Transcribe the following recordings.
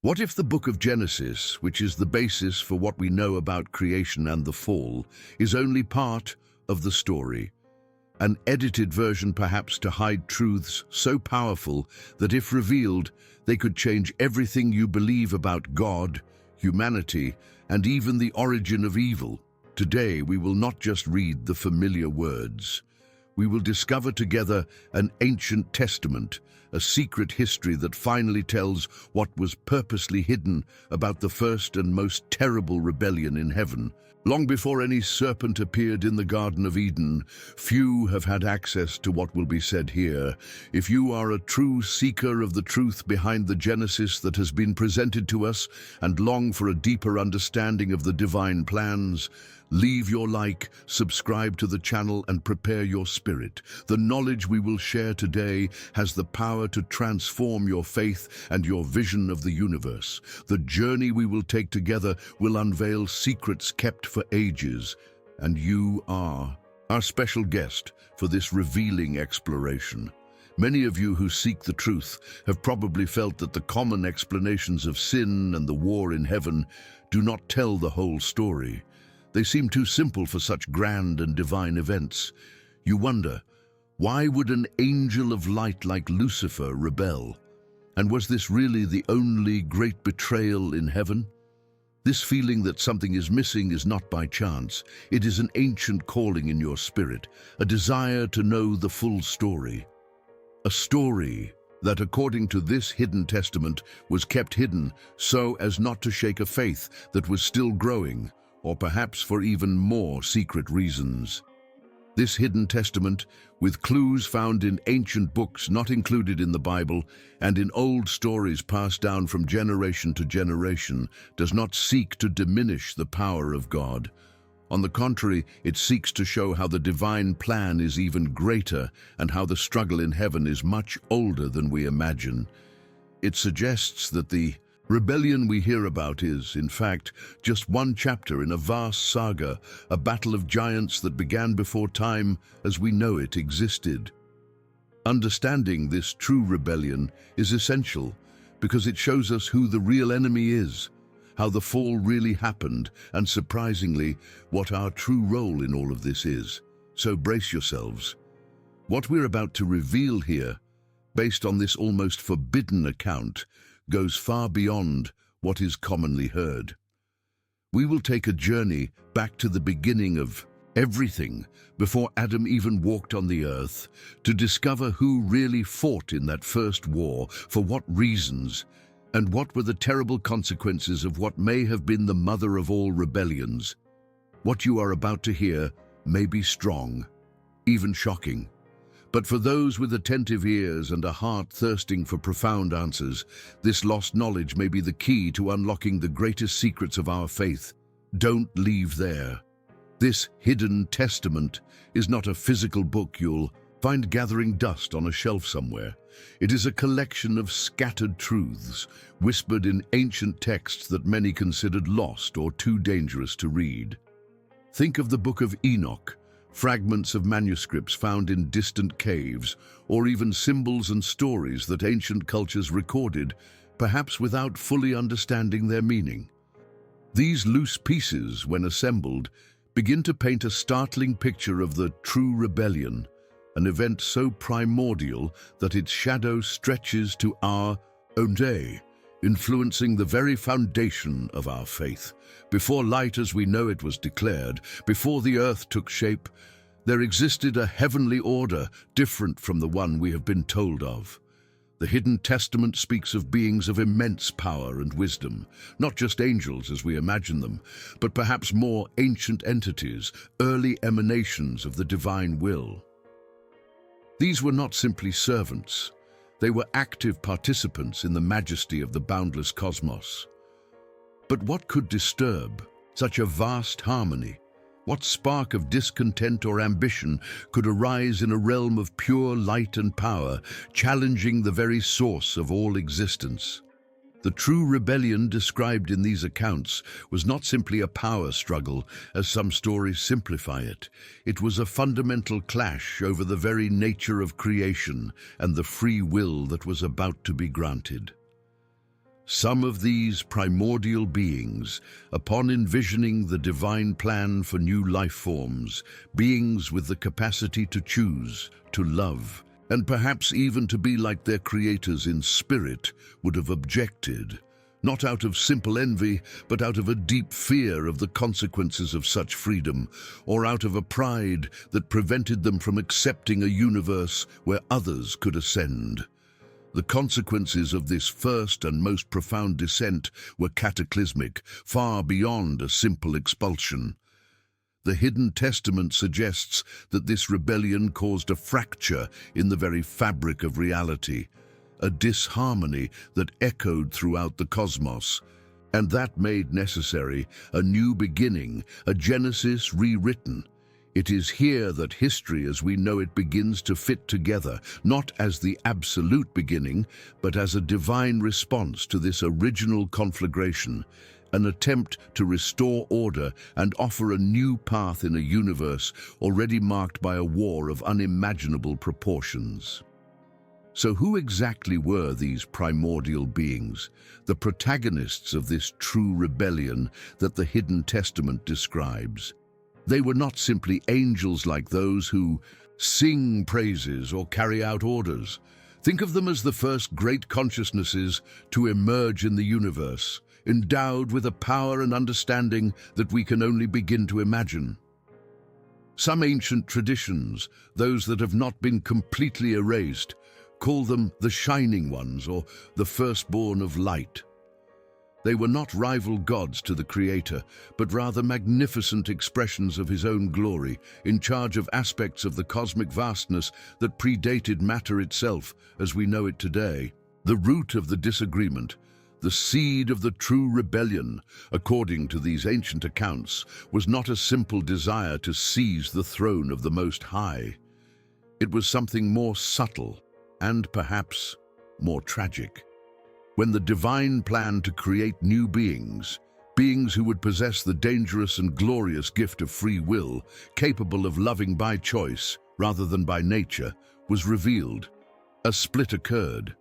What if the book of Genesis, which is the basis for what we know about creation and the fall, is only part of the story? An edited version perhaps to hide truths so powerful that if revealed, they could change everything you believe about God, humanity, and even the origin of evil. Today, we will not just read the familiar words. We will discover together an ancient testament, a secret history that finally tells what was purposely hidden about the first and most terrible rebellion in heaven. Long before any serpent appeared in the Garden of Eden, few have had access to what will be said here. If you are a true seeker of the truth behind the Genesis that has been presented to us and long for a deeper understanding of the divine plans, leave your like, subscribe to the channel, and prepare your spirit. The knowledge we will share today has the power to transform your faith and your vision of the universe. The journey we will take together will unveil secrets kept for ages, and you are our special guest for this revealing exploration. Many of you who seek the truth have probably felt that the common explanations of sin and the war in heaven do not tell the whole story. They seem too simple for such grand and divine events. You wonder, why would an angel of light like Lucifer rebel? And was this really the only great betrayal in heaven? This feeling that something is missing is not by chance. It is an ancient calling in your spirit, a desire to know the full story. A story that, according to this hidden testament, was kept hidden so as not to shake a faith that was still growing, or perhaps for even more secret reasons. This hidden testament, with clues found in ancient books not included in the Bible and in old stories passed down from generation to generation, does not seek to diminish the power of God. On the contrary, it seeks to show how the divine plan is even greater and how the struggle in heaven is much older than we imagine. It suggests that the rebellion we hear about is, in fact, just one chapter in a vast saga, a battle of giants that began before time as we know it existed. Understanding this true rebellion is essential because it shows us who the real enemy is, how the fall really happened, and surprisingly, what our true role in all of this is. So brace yourselves. What we're about to reveal here, based on this almost forbidden account, goes far beyond what is commonly heard. We will take a journey back to the beginning of everything, before Adam even walked on the earth, to discover who really fought in that first war, for what reasons, and what were the terrible consequences of what may have been the mother of all rebellions. What you are about to hear may be strong, even shocking. But for those with attentive ears and a heart thirsting for profound answers, this lost knowledge may be the key to unlocking the greatest secrets of our faith. Don't leave there. This hidden testament is not a physical book you'll find gathering dust on a shelf somewhere. It is a collection of scattered truths, whispered in ancient texts that many considered lost or too dangerous to read. Think of the Book of Enoch, fragments of manuscripts found in distant caves, or even symbols and stories that ancient cultures recorded, perhaps without fully understanding their meaning. These loose pieces, when assembled, begin to paint a startling picture of the true rebellion, an event so primordial that its shadow stretches to our own day, influencing the very foundation of our faith. Before light as we know it was declared, before the earth took shape, there existed a heavenly order different from the one we have been told of. The hidden testament speaks of beings of immense power and wisdom, not just angels as we imagine them, but perhaps more ancient entities, early emanations of the divine will. These were not simply servants. They were active participants in the majesty of the boundless cosmos. But what could disturb such a vast harmony? What spark of discontent or ambition could arise in a realm of pure light and power, challenging the very source of all existence? The true rebellion described in these accounts was not simply a power struggle, as some stories simplify it. It was a fundamental clash over the very nature of creation and the free will that was about to be granted. Some of these primordial beings, upon envisioning the divine plan for new life forms, beings with the capacity to choose, to love, and perhaps even to be like their creators in spirit, would have objected, not out of simple envy, but out of a deep fear of the consequences of such freedom, or out of a pride that prevented them from accepting a universe where others could ascend. The consequences of this first and most profound descent were cataclysmic, far beyond a simple expulsion. The Hidden Testament suggests that this rebellion caused a fracture in the very fabric of reality, a disharmony that echoed throughout the cosmos, and that made necessary a new beginning, a Genesis rewritten. It is here that history as we know it begins to fit together, not as the absolute beginning, but as a divine response to this original conflagration, an attempt to restore order and offer a new path in a universe already marked by a war of unimaginable proportions. So who exactly were these primordial beings, the protagonists of this true rebellion that the Hidden Testament describes? They were not simply angels like those who sing praises or carry out orders. Think of them as the first great consciousnesses to emerge in the universe, endowed with a power and understanding that we can only begin to imagine. Some ancient traditions, those that have not been completely erased, call them the Shining Ones or the firstborn of light. They were not rival gods to the Creator, but rather magnificent expressions of His own glory, in charge of aspects of the cosmic vastness that predated matter itself as we know it today. The root of the disagreement, the seed of the true rebellion, according to these ancient accounts, was not a simple desire to seize the throne of the Most High. It was something more subtle and perhaps more tragic. When the divine plan to create new beings who would possess the dangerous and glorious gift of free will, capable of loving by choice rather than by nature, was revealed, a split occurred.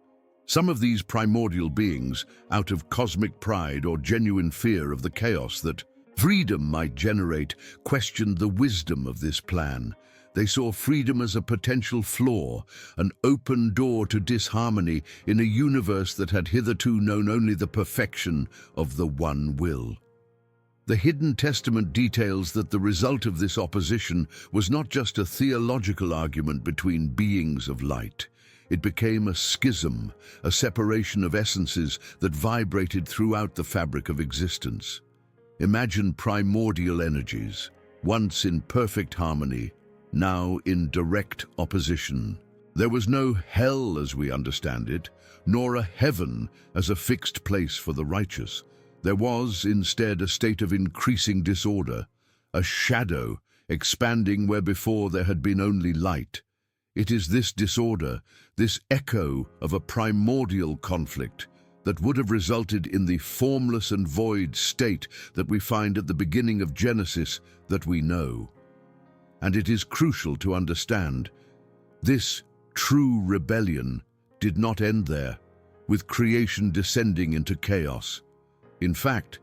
Some of these primordial beings, out of cosmic pride or genuine fear of the chaos that freedom might generate, questioned the wisdom of this plan. They saw freedom as a potential flaw, an open door to disharmony in a universe that had hitherto known only the perfection of the one will. The Hidden Testament details that the result of this opposition was not just a theological argument between beings of light. It became a schism, a separation of essences that vibrated throughout the fabric of existence. Imagine primordial energies, once in perfect harmony, now in direct opposition. There was no hell as we understand it, nor a heaven as a fixed place for the righteous. There was, instead, a state of increasing disorder, a shadow expanding where before there had been only light. It is this disorder, this echo of a primordial conflict, that would have resulted in the formless and void state that we find at the beginning of Genesis that we know. And it is crucial to understand, this true rebellion did not end there, with creation descending into chaos. In fact,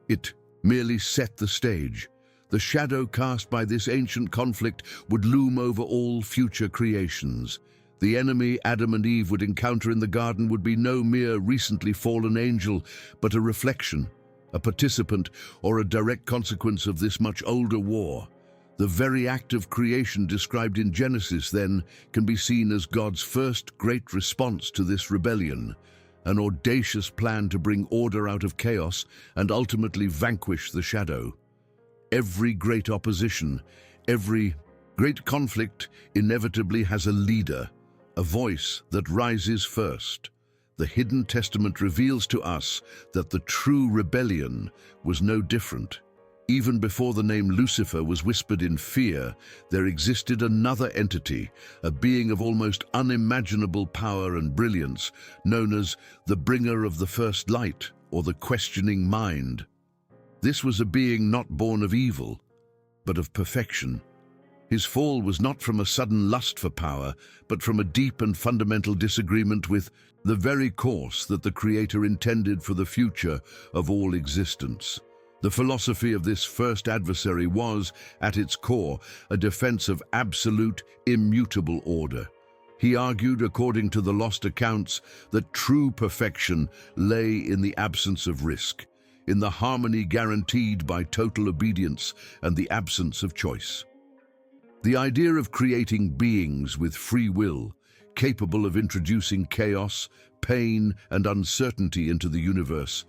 it merely set the stage. The shadow cast by this ancient conflict would loom over all future creations. The enemy Adam and Eve would encounter in the garden would be no mere recently fallen angel, but a reflection, a participant, or a direct consequence of this much older war. The very act of creation described in Genesis, then, can be seen as God's first great response to this rebellion, an audacious plan to bring order out of chaos and ultimately vanquish the shadow. Every great opposition, every great conflict inevitably has a leader, a voice that rises first. The Hidden Testament reveals to us that the true rebellion was no different. Even before the name Lucifer was whispered in fear, there existed another entity, a being of almost unimaginable power and brilliance, known as the bringer of the first light, or the questioning mind. This was a being not born of evil, but of perfection. His fall was not from a sudden lust for power, but from a deep and fundamental disagreement with the very course that the Creator intended for the future of all existence. The philosophy of this first adversary was, at its core, a defense of absolute, immutable order. He argued, according to the lost accounts, that true perfection lay in the absence of risk, in the harmony guaranteed by total obedience and the absence of choice. The idea of creating beings with free will, capable of introducing chaos, pain, and uncertainty into the universe,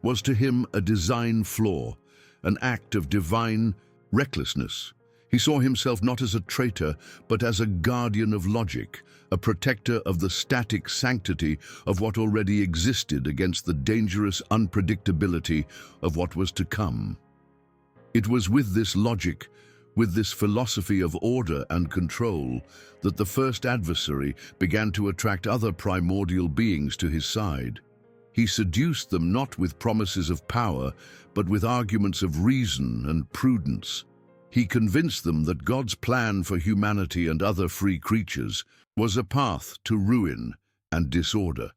was to him a design flaw, an act of divine recklessness. He saw himself not as a traitor, but as a guardian of logic, a protector of the static sanctity of what already existed against the dangerous unpredictability of what was to come. It was with this logic, with this philosophy of order and control, that the first adversary began to attract other primordial beings to his side. He seduced them not with promises of power, but with arguments of reason and prudence. He convinced them that God's plan for humanity and other free creatures was a path to ruin and disorder.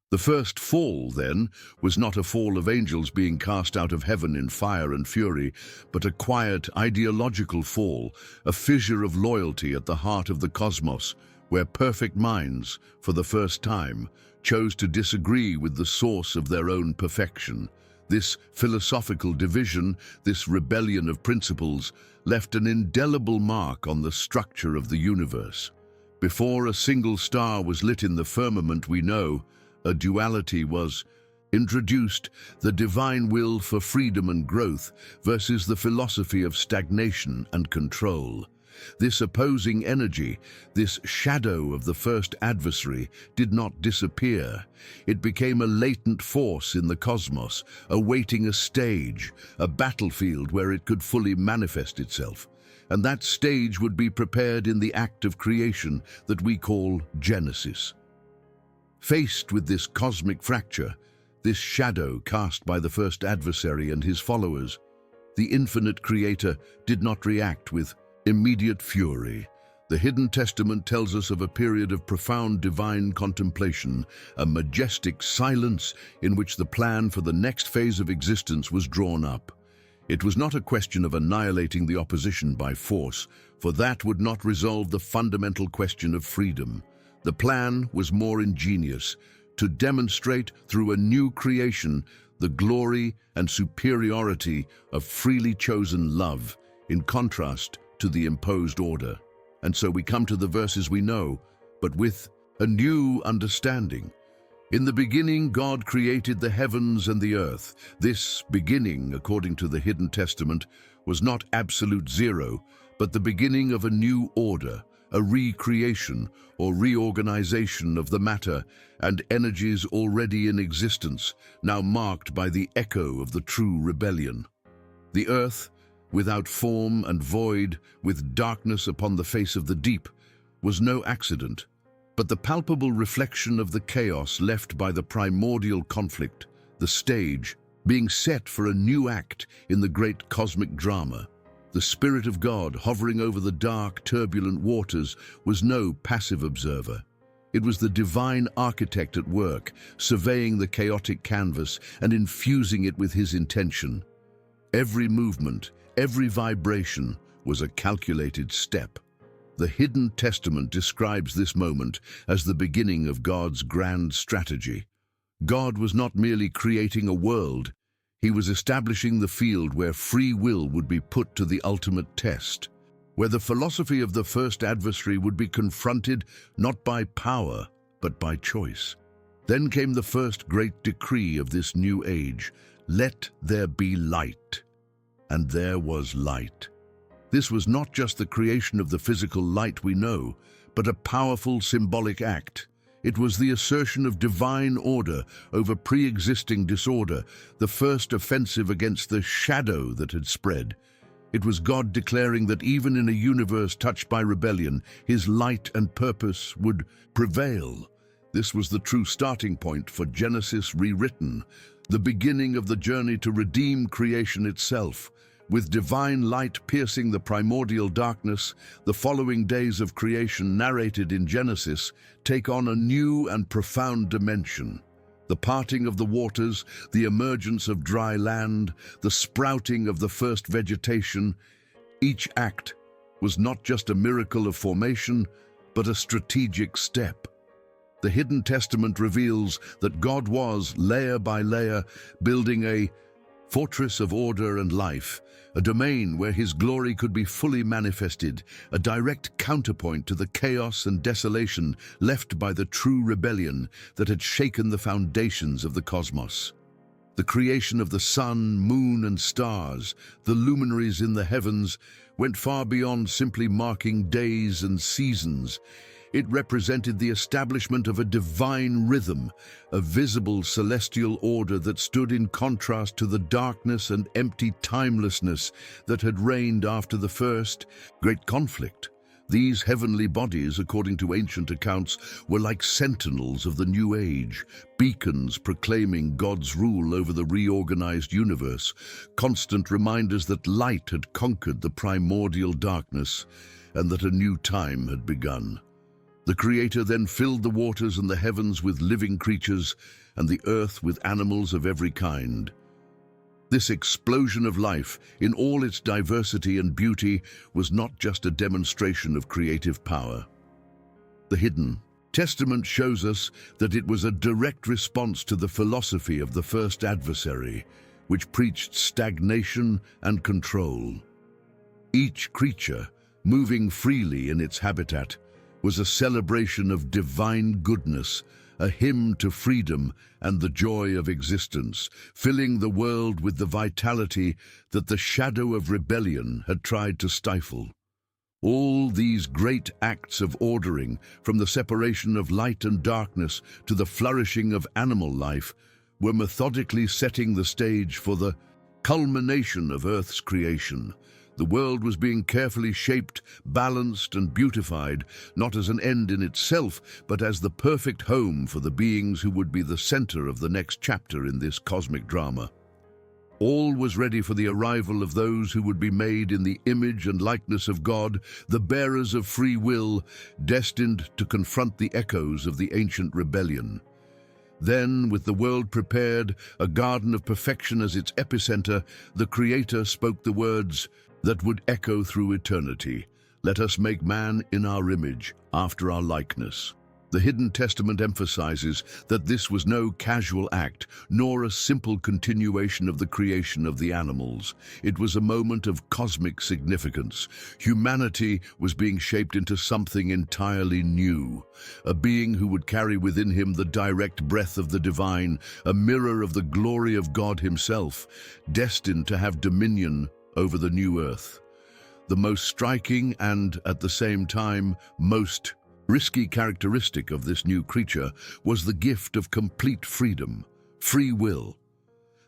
The first fall, then, was not a fall of angels being cast out of heaven in fire and fury, but a quiet, ideological fall, a fissure of loyalty at the heart of the cosmos, where perfect minds, for the first time, chose to disagree with the source of their own perfection. This philosophical division, this rebellion of principles, left an indelible mark on the structure of the universe. Before a single star was lit in the firmament, we know, a duality was introduced, the divine will for freedom and growth versus the philosophy of stagnation and control. This opposing energy, this shadow of the first adversary, did not disappear. It became a latent force in the cosmos, awaiting a stage, a battlefield where it could fully manifest itself. And that stage would be prepared in the act of creation that we call Genesis. Faced with this cosmic fracture, this shadow cast by the first adversary and his followers, the infinite Creator did not react with immediate fury. The Hidden Testament tells us of a period of profound divine contemplation, a majestic silence in which the plan for the next phase of existence was drawn up. It was not a question of annihilating the opposition by force, for that would not resolve the fundamental question of freedom. The plan was more ingenious, to demonstrate through a new creation the glory and superiority of freely chosen love, in contrast to the imposed order. And so we come to the verses we know, but with a new understanding. In the beginning, God created the heavens and the earth. This beginning, according to the Hidden Testament, was not absolute zero, but the beginning of a new order, a recreation or reorganization of the matter and energies already in existence, now marked by the echo of the true rebellion. The earth, without form and void, with darkness upon the face of the deep, was no accident, but the palpable reflection of the chaos left by the primordial conflict, the stage being set for a new act in the great cosmic drama. The Spirit of God, hovering over the dark, turbulent waters, was no passive observer. It was the divine architect at work, surveying the chaotic canvas and infusing it with his intention. Every movement, every vibration was a calculated step. The Hidden Testament describes this moment as the beginning of God's grand strategy. God was not merely creating a world, He was establishing the field where free will would be put to the ultimate test, where the philosophy of the first adversary would be confronted not by power, but by choice. Then came the first great decree of this new age: let there be light. And there was light. This was not just the creation of the physical light we know, but a powerful symbolic act. It was the assertion of divine order over pre-existing disorder, the first offensive against the shadow that had spread. It was God declaring that even in a universe touched by rebellion, His light and purpose would prevail. This was the true starting point for Genesis rewritten, the beginning of the journey to redeem creation itself, With divine light piercing the primordial darkness, the following days of creation narrated in Genesis take on a new and profound dimension. The parting of the waters, the emergence of dry land, the sprouting of the first vegetation, each act was not just a miracle of formation, but a strategic step. The Hidden Testament reveals that God was, layer by layer, building a fortress of order and life, a domain where his glory could be fully manifested, a direct counterpoint to the chaos and desolation left by the true rebellion that had shaken the foundations of the cosmos. The creation of the sun, moon, and stars, the luminaries in the heavens, went far beyond simply marking days and seasons. It represented the establishment of a divine rhythm, a visible celestial order that stood in contrast to the darkness and empty timelessness that had reigned after the first great conflict. These heavenly bodies, according to ancient accounts, were like sentinels of the new age, beacons proclaiming God's rule over the reorganized universe, constant reminders that light had conquered the primordial darkness and that a new time had begun. The Creator then filled the waters and the heavens with living creatures and the earth with animals of every kind. This explosion of life, in all its diversity and beauty, was not just a demonstration of creative power. The Hidden Testament shows us that it was a direct response to the philosophy of the first adversary, which preached stagnation and control. Each creature, moving freely in its habitat, was a celebration of divine goodness, a hymn to freedom and the joy of existence, filling the world with the vitality that the shadow of rebellion had tried to stifle. All these great acts of ordering, from the separation of light and darkness to the flourishing of animal life, were methodically setting the stage for the culmination of Earth's creation. The world was being carefully shaped, balanced, and beautified, not as an end in itself, but as the perfect home for the beings who would be the center of the next chapter in this cosmic drama. All was ready for the arrival of those who would be made in the image and likeness of God, the bearers of free will, destined to confront the echoes of the ancient rebellion. Then, with the world prepared, a garden of perfection as its epicenter, the Creator spoke the words that would echo through eternity. Let us make man in our image, after our likeness. The Hidden Testament emphasizes that this was no casual act, nor a simple continuation of the creation of the animals. It was a moment of cosmic significance. Humanity was being shaped into something entirely new, a being who would carry within him the direct breath of the divine, a mirror of the glory of God himself, destined to have dominion over the new earth. The most striking and, at the same time, most risky characteristic of this new creature was the gift of complete freedom, free will.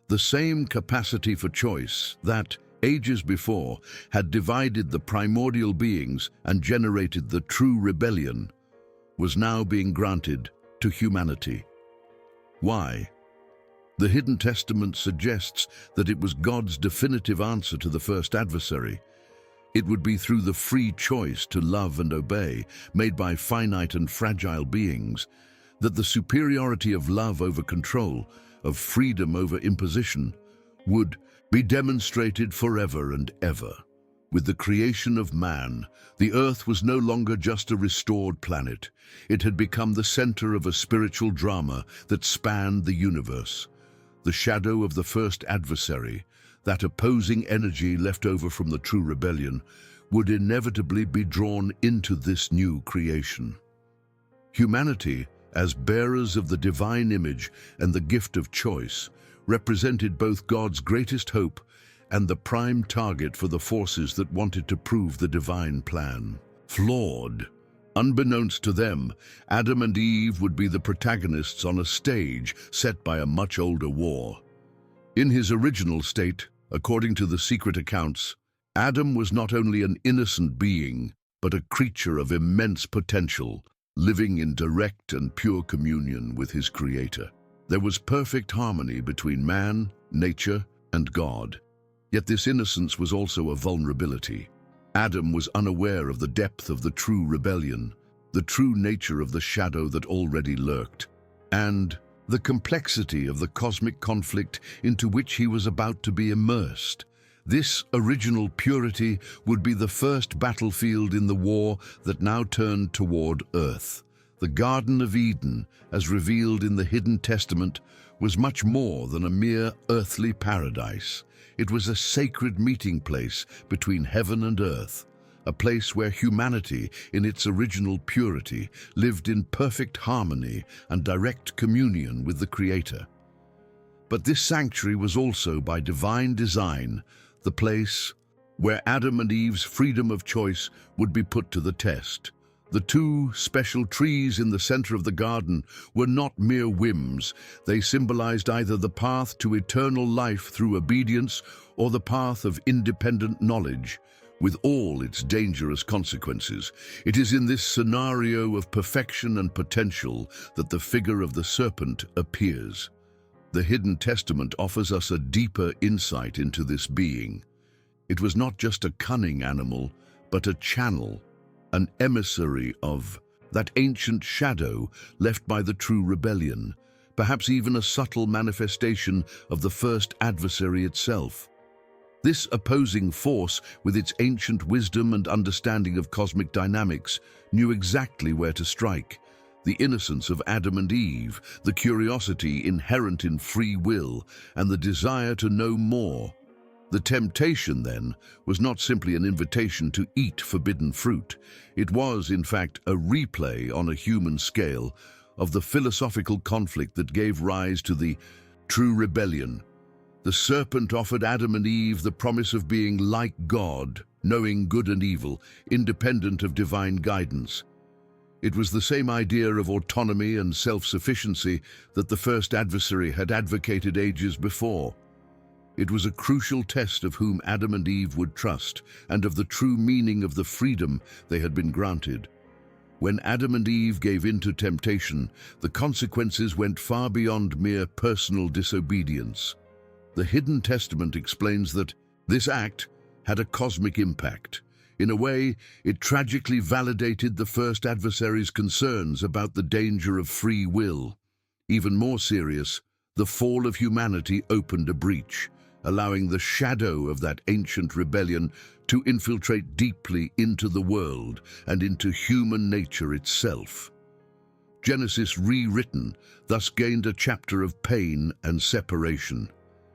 The same capacity for choice that, ages before, had divided the primordial beings and generated the true rebellion, was now being granted to humanity. Why? The Hidden Testament suggests that it was God's definitive answer to the first adversary. It would be through the free choice to love and obey, made by finite and fragile beings, that the superiority of love over control, of freedom over imposition, would be demonstrated forever and ever. With the creation of man, the earth was no longer just a restored planet. It had become the center of a spiritual drama that spanned the universe. The shadow of the first adversary, that opposing energy left over from the true rebellion, would inevitably be drawn into this new creation. Humanity, as bearers of the divine image and the gift of choice, represented both God's greatest hope and the prime target for the forces that wanted to prove the divine plan. Flawed. Unbeknownst to them, Adam and Eve would be the protagonists on a stage set by a much older war. In his original state, according to the secret accounts, Adam was not only an innocent being, but a creature of immense potential, living in direct and pure communion with his Creator. There was perfect harmony between man, nature, and God. Yet this innocence was also a vulnerability. Adam was unaware of the depth of the true rebellion, the true nature of the shadow that already lurked, and the complexity of the cosmic conflict into which he was about to be immersed. This original purity would be the first battlefield in the war that now turned toward Earth. The Garden of Eden, as revealed in the Hidden Testament, was much more than a mere earthly paradise. It was a sacred meeting place between heaven and earth, a place where humanity, in its original purity, lived in perfect harmony and direct communion with the Creator. But this sanctuary was also, by divine design, the place where Adam and Eve's freedom of choice would be put to the test. The two special trees in the center of the garden were not mere whims. They symbolized either the path to eternal life through obedience or the path of independent knowledge, with all its dangerous consequences. It is in this scenario of perfection and potential that the figure of the serpent appears. The Hidden Testament offers us a deeper insight into this being. It was not just a cunning animal, but a channel, an emissary of that ancient shadow left by the true rebellion, perhaps even a subtle manifestation of the first adversary itself. This opposing force, with its ancient wisdom and understanding of cosmic dynamics, knew exactly where to strike. The innocence of Adam and Eve, the curiosity inherent in free will, and the desire to know more. The temptation, then, was not simply an invitation to eat forbidden fruit. It was, in fact, a replay on a human scale of the philosophical conflict that gave rise to the true rebellion. The serpent offered Adam and Eve the promise of being like God, knowing good and evil, independent of divine guidance. It was the same idea of autonomy and self-sufficiency that the first adversary had advocated ages before. It was a crucial test of whom Adam and Eve would trust and of the true meaning of the freedom they had been granted. When Adam and Eve gave in to temptation, the consequences went far beyond mere personal disobedience. The Hidden Testament explains that this act had a cosmic impact. In a way, it tragically validated the first adversary's concerns about the danger of free will. Even more serious, the fall of humanity opened a breach, allowing the shadow of that ancient rebellion to infiltrate deeply into the world and into human nature itself. Genesis, rewritten, thus gained a chapter of pain and separation,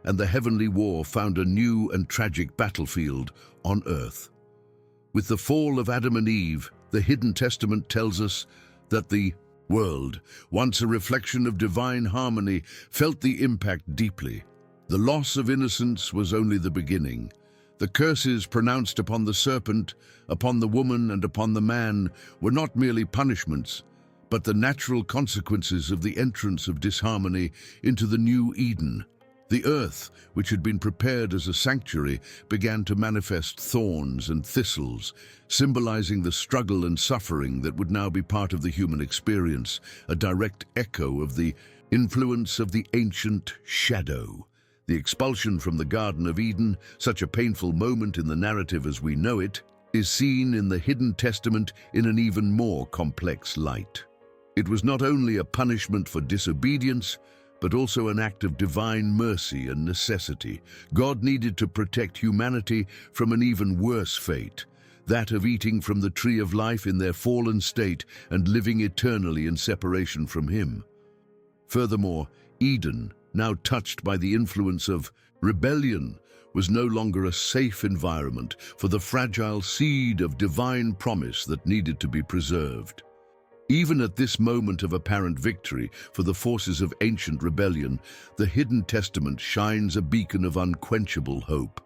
and the heavenly war found a new and tragic battlefield on earth. With the fall of Adam and Eve, the Hidden Testament tells us that the world, once a reflection of divine harmony, felt the impact deeply. The loss of innocence was only the beginning. The curses pronounced upon the serpent, upon the woman, and upon the man were not merely punishments, but the natural consequences of the entrance of disharmony into the new Eden. The earth, which had been prepared as a sanctuary, began to manifest thorns and thistles, symbolizing the struggle and suffering that would now be part of the human experience, a direct echo of the influence of the ancient shadow. The expulsion from the Garden of Eden, such a painful moment in the narrative as we know it, is seen in the Hidden Testament in an even more complex light. It was not only a punishment for disobedience, but also an act of divine mercy and necessity. God needed to protect humanity from an even worse fate, that of eating from the tree of life in their fallen state and living eternally in separation from Him. Furthermore, Eden, now touched by the influence of rebellion, was no longer a safe environment for the fragile seed of divine promise that needed to be preserved. Even at this moment of apparent victory for the forces of ancient rebellion, the Hidden Testament shines a beacon of unquenchable hope.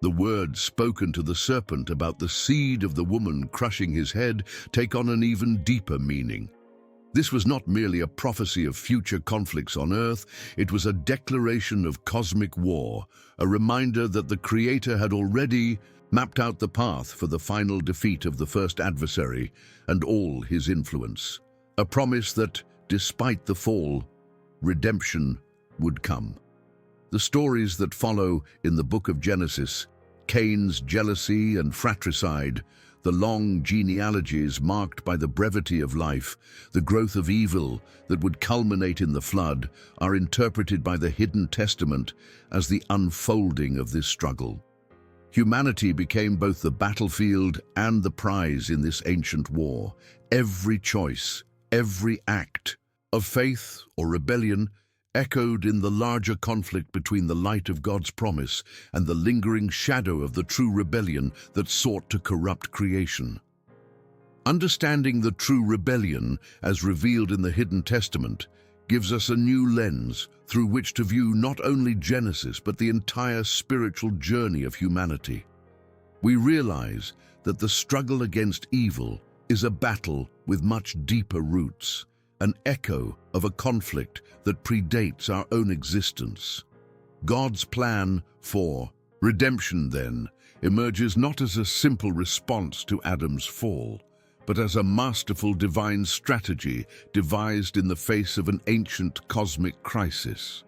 The words spoken to the serpent about the seed of the woman crushing his head take on an even deeper meaning. This was not merely a prophecy of future conflicts on Earth, it was a declaration of cosmic war, a reminder that the Creator had already mapped out the path for the final defeat of the first adversary and all his influence. A promise that, despite the fall, redemption would come. The stories that follow in the book of Genesis, Cain's jealousy and fratricide, the long genealogies marked by the brevity of life, the growth of evil that would culminate in the flood, are interpreted by the Hidden Testament as the unfolding of this struggle. Humanity became both the battlefield and the prize in this ancient war. Every choice, every act of faith or rebellion echoed in the larger conflict between the light of God's promise and the lingering shadow of the true rebellion that sought to corrupt creation. Understanding the true rebellion, as revealed in the Hidden Testament, gives us a new lens through which to view not only Genesis but the entire spiritual journey of humanity. We realize that the struggle against evil is a battle with much deeper roots, an echo of a conflict that predates our own existence. God's plan for redemption, then, emerges not as a simple response to Adam's fall, but as a masterful divine strategy devised in the face of an ancient cosmic crisis.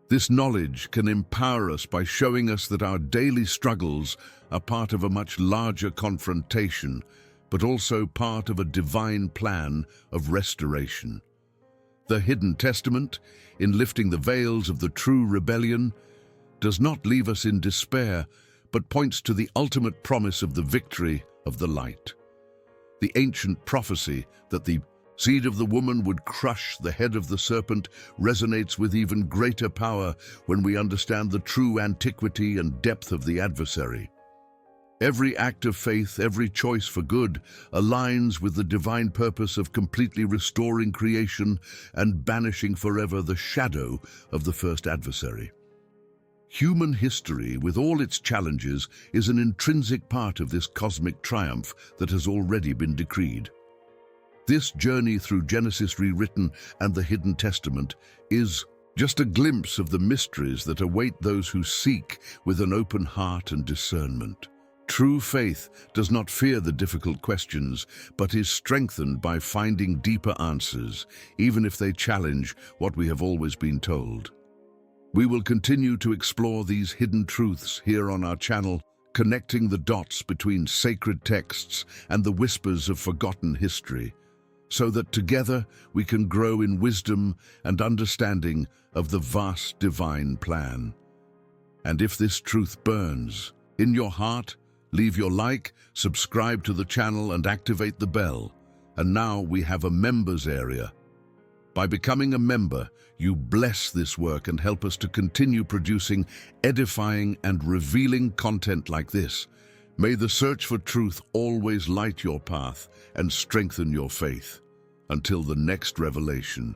This knowledge can empower us by showing us that our daily struggles are part of a much larger confrontation, but also part of a divine plan of restoration. The Hidden Testament, in lifting the veils of the true rebellion, does not leave us in despair, but points to the ultimate promise of the victory of the light. The ancient prophecy that the seed of the woman would crush the head of the serpent resonates with even greater power when we understand the true antiquity and depth of the adversary. Every act of faith, every choice for good, aligns with the divine purpose of completely restoring creation and banishing forever the shadow of the first adversary. Human history, with all its challenges, is an intrinsic part of this cosmic triumph that has already been decreed. This journey through Genesis rewritten and the Hidden Testament is just a glimpse of the mysteries that await those who seek with an open heart and discernment. True faith does not fear the difficult questions, but is strengthened by finding deeper answers, even if they challenge what we have always been told. We will continue to explore these hidden truths here on our channel, connecting the dots between sacred texts and the whispers of forgotten history, so that together we can grow in wisdom and understanding of the vast divine plan. And if this truth burns in your heart, leave your like, subscribe to the channel and activate the bell. And now we have a members area. By becoming a member, you bless this work and help us to continue producing edifying and revealing content like this. May the search for truth always light your path and strengthen your faith. Until the next revelation.